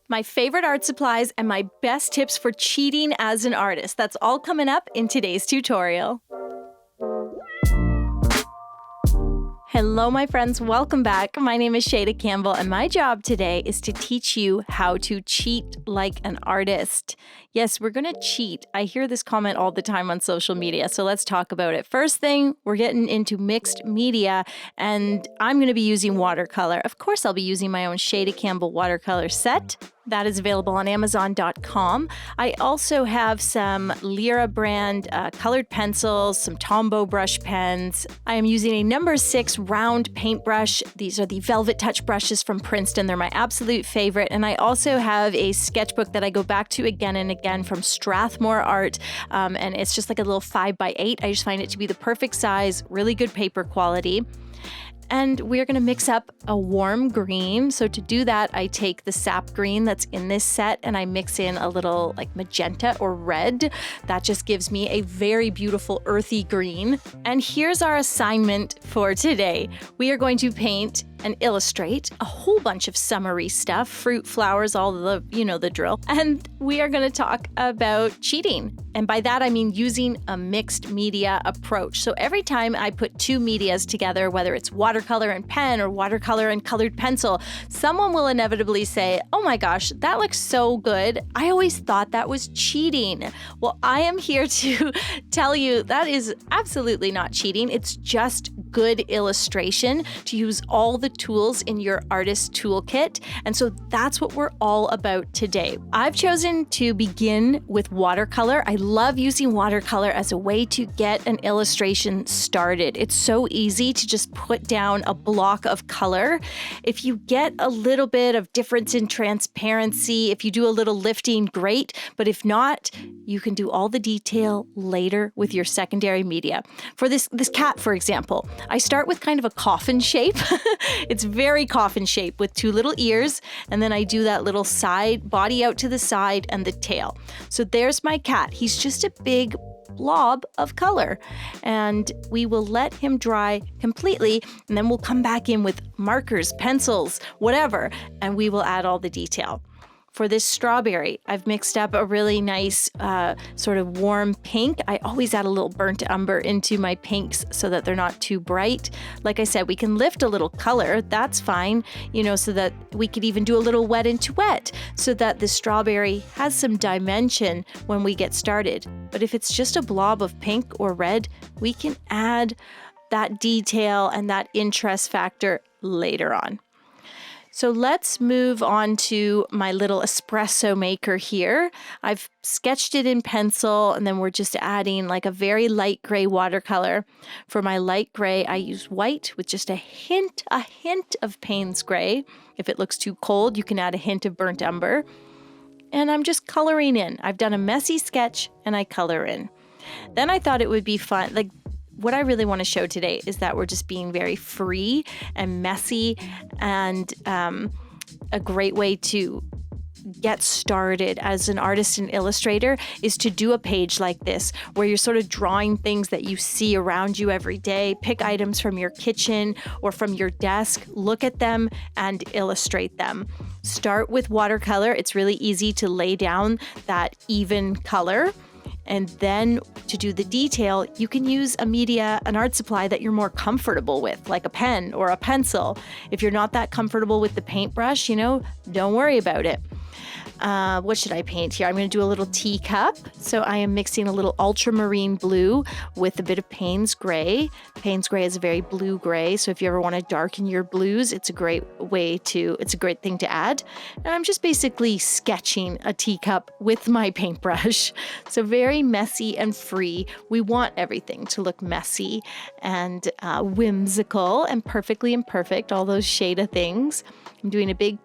my favorite art supplies, and my best tips for cheating as an artist. That's all coming up in today's tutorial. Hello, my friends. Welcome back. My name is Shayda Campbell, and my job today is to teach you how to cheat like an artist. Yes, we're going to cheat. I hear this comment all the time on social media, so let's talk about it. First thing, we're getting into mixed media, and I'm going to be using watercolor. Of course, I'll be using my own Shayda Campbell watercolor set. That is available on Amazon.com. I also have some Lyra brand colored pencils, some Tombow brush pens. I am using a number 6 round paintbrush. These are the Velvet Touch brushes from Princeton. They're my absolute favorite. And I also have a sketchbook that I go back to again and again from Strathmore Art. And it's just like a little 5x8. I just find it to be the perfect size, really good paper quality. And we're going to mix up a warm green. So to do that, I take the sap green that's in this set and I mix in a little like magenta or red. That just gives me a very beautiful earthy green. And here's our assignment for today. We are going to paint and illustrate a whole bunch of summery stuff, fruit, flowers, all the, the drill. And we are going to talk about cheating. And by that, I mean using a mixed media approach. So every time I put two medias together, whether it's watercolor and pen or watercolor and colored pencil, someone will inevitably say, oh my gosh, that looks so good. I always thought that was cheating. Well, I am here to tell you that is absolutely not cheating. It's just good illustration to use all the tools in your artist toolkit. And so that's what we're all about today. I've chosen to begin with watercolor. I love using watercolor as a way to get an illustration started. It's so easy to just put down a block of color. If you get a little bit of difference in transparency, if you do a little lifting, great. But if not, you can do all the detail later with your secondary media. For this cat, for example, I start with kind of a coffin shape. It's very coffin shape with two little ears, and then I do that little side body out to the side and the tail. So there's my cat. He's just a big blob of color, and we will let him dry completely, and then we'll come back in with markers, pencils, whatever, and we will add all the detail. For this strawberry, I've mixed up a really nice sort of warm pink. I always add a little burnt umber into my pinks so that they're not too bright. Like I said, we can lift a little color, that's fine, so that we could even do a little wet into wet so that the strawberry has some dimension when we get started. But if it's just a blob of pink or red, we can add that detail and that interest factor later on. So let's move on to my little espresso maker here. I've sketched it in pencil, and then we're just adding like a very light gray watercolor. For my light gray, I use white with just a hint of Payne's gray. If it looks too cold, you can add a hint of burnt umber. And I'm just coloring in. I've done a messy sketch and I color in. Then I thought it would be fun, what I really want to show today is that we're just being very free and messy, and a great way to get started as an artist and illustrator is to do a page like this where you're sort of drawing things that you see around you every day. Pick items from your kitchen or from your desk, look at them and illustrate them. Start with watercolor. It's really easy to lay down that even color. And then to do the detail, you can use an art supply that you're more comfortable with, like a pen or a pencil. If you're not that comfortable with the paintbrush, don't worry about it. What should I paint here? I'm going to do a little teacup. So I am mixing a little ultramarine blue with a bit of Payne's gray. Payne's gray is a very blue gray. So if you ever want to darken your blues, it's a great thing to add. And I'm just basically sketching a teacup with my paintbrush. So very messy and free. We want everything to look messy and whimsical and perfectly imperfect, all those Shayda things. I'm doing a big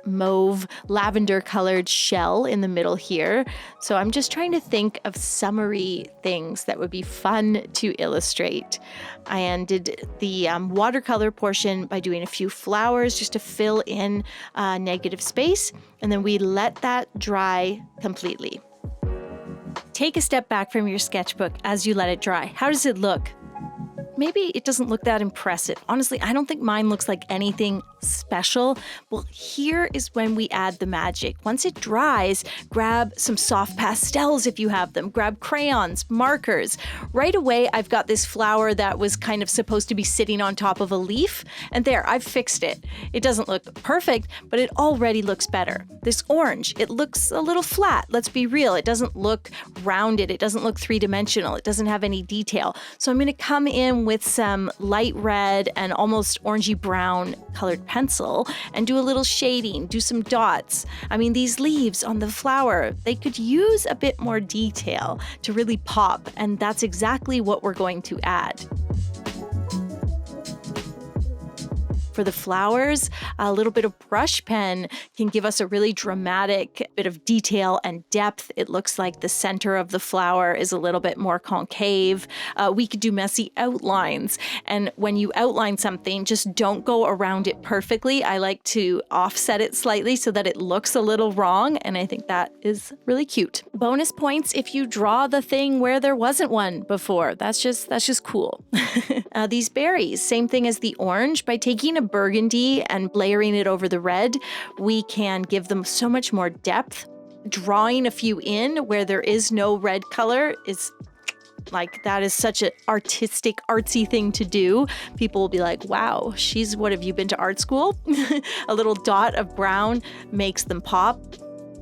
mauve lavender colored shell in the middle here. So I'm just trying to think of summery things that would be fun to illustrate. I ended the watercolor portion by doing a few flowers just to fill in negative space. And then we let that dry completely. Take a step back from your sketchbook as you let it dry. How does it look? maybe it doesn't look that impressive. Honestly, I don't think mine looks like anything special. Well, here is when we add the magic. Once it dries, grab some soft pastels if you have them. Grab crayons, markers. Right away, I've got this flower that was kind of supposed to be sitting on top of a leaf. And there, I've fixed it. It doesn't look perfect, but it already looks better. This orange, it looks a little flat. Let's be real. It doesn't look rounded. It doesn't look three-dimensional. It doesn't have any detail. So I'm going to come in with some light red and almost orangey brown colored pencil and do a little shading, do some dots. I mean, these leaves on the flower, they could use a bit more detail to really pop, and that's exactly what we're going to add. For the flowers, a little bit of brush pen can give us a really dramatic bit of detail and depth. It looks like the center of the flower is a little bit more concave. We could do messy outlines. And when you outline something, just don't go around it perfectly. I like to offset it slightly so that it looks a little wrong. And I think that is really cute. Bonus points if you draw the thing where there wasn't one before. That's just cool. These berries, same thing as the orange. By taking a burgundy and layering it over the red, we can give them so much more depth. Drawing a few in where there is no red color is like, that is such an artistic, artsy thing to do. People will be like, wow, what have you been to art school? A little dot of brown makes them pop.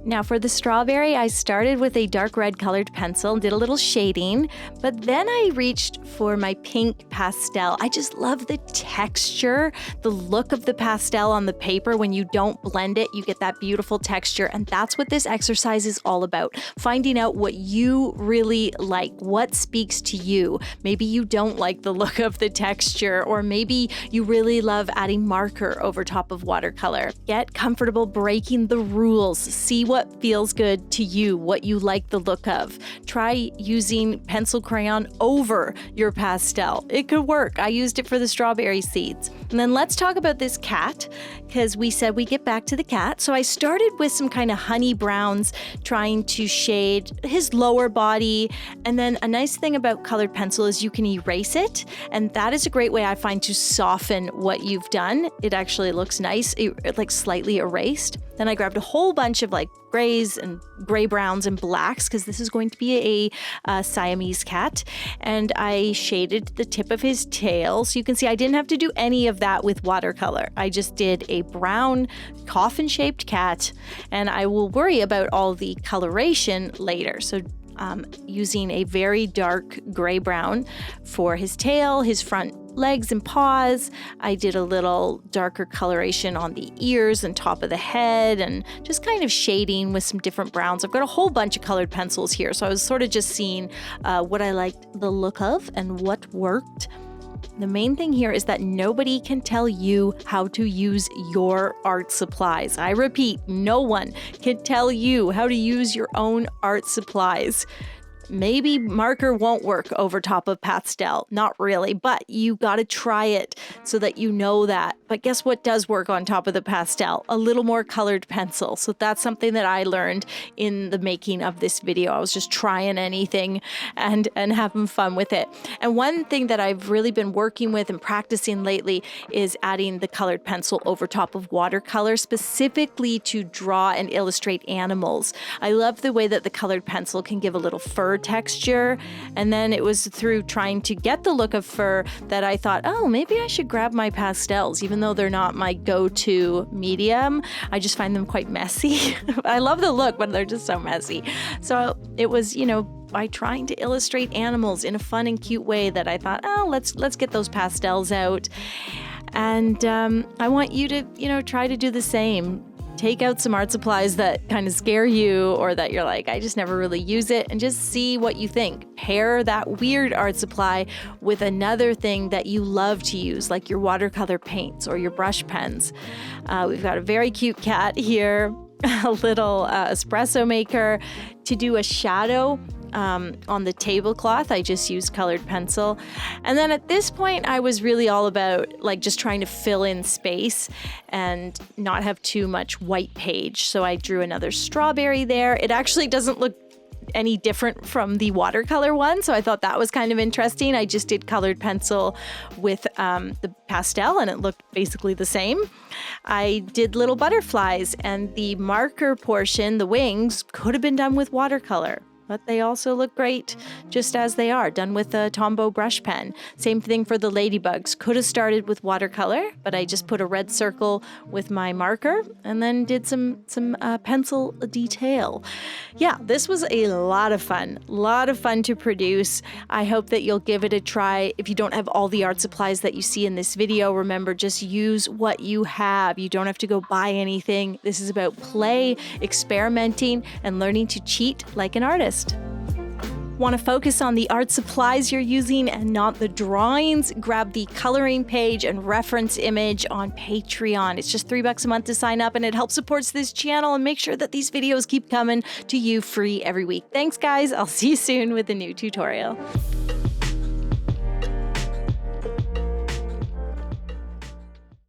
Now for the strawberry, I started with a dark red colored pencil, did a little shading, but then I reached for my pink pastel. I just love the texture, the look of the pastel on the paper. When you don't blend it, you get that beautiful texture, and that's what this exercise is all about. Finding out what you really like, what speaks to you. Maybe you don't like the look of the texture, or maybe you really love adding marker over top of watercolor. Get comfortable breaking the rules. See what feels good to you, what you like the look of. Try using pencil crayon over your pastel. It could work. I used it for the strawberry seeds. And then let's talk about this cat, because we said we get back to the cat. So I started with some kind of honey browns, trying to shade his lower body. And then a nice thing about colored pencil is you can erase it. And that is a great way, I find, to soften what you've done. It actually looks nice, like slightly erased. Then I grabbed a whole bunch of like grays and gray browns and blacks, because this is going to be a Siamese cat. And I shaded the tip of his tail. So you can see I didn't have to do any of that with watercolor. I just did a brown coffin-shaped cat, and I will worry about all the coloration later. So using a very dark gray-brown for his tail, his front legs and paws. I did a little darker coloration on the ears and top of the head, and just kind of shading with some different browns. I've got a whole bunch of colored pencils here, so I was sort of just seeing what I liked the look of and what worked. The main thing here is that nobody can tell you how to use your art supplies. I repeat, no one can tell you how to use your own art supplies. Maybe marker won't work over top of pastel. Not really, but you got to try it so that you know that. But guess what does work on top of the pastel? A little more colored pencil. So that's something that I learned in the making of this video. I was just trying anything and having fun with it. And one thing that I've really been working with and practicing lately is adding the colored pencil over top of watercolor, specifically to draw and illustrate animals. I love the way that the colored pencil can give a little fur texture. And then it was through trying to get the look of fur that I thought, oh, maybe I should grab my pastels, even though they're not my go-to medium. I just find them quite messy. I love the look, but they're just so messy. So it was, by trying to illustrate animals in a fun and cute way that I thought, oh, let's get those pastels out. And I want you to, try to do the same. Take out some art supplies that kind of scare you, or that you're like, I just never really use it, and just see what you think. Pair that weird art supply with another thing that you love to use, like your watercolor paints or your brush pens. We've got a very cute cat here, a little espresso maker. To do a shadow on the tablecloth, I just used colored pencil. And then at this point, I was really all about just trying to fill in space and not have too much white page. So I drew another strawberry there. It actually doesn't look any different from the watercolor one, so I thought that was kind of interesting. I just did colored pencil with the pastel, and it looked basically the same. I did little butterflies, and the marker portion, the wings, could have been done with watercolor, but they also look great just as they are, done with a Tombow brush pen. Same thing for the ladybugs. Could have started with watercolor, but I just put a red circle with my marker and then did some pencil detail. Yeah, this was a lot of fun to produce. I hope that you'll give it a try. If you don't have all the art supplies that you see in this video, remember, just use what you have. You don't have to go buy anything. This is about play, experimenting, and learning to cheat like an artist. Want to focus on the art supplies you're using and not the drawings? Grab the coloring page and reference image on Patreon. It's just $3 a month to sign up, and it helps support this channel and make sure that these videos keep coming to you free every week. Thanks, guys. I'll see you soon with a new tutorial.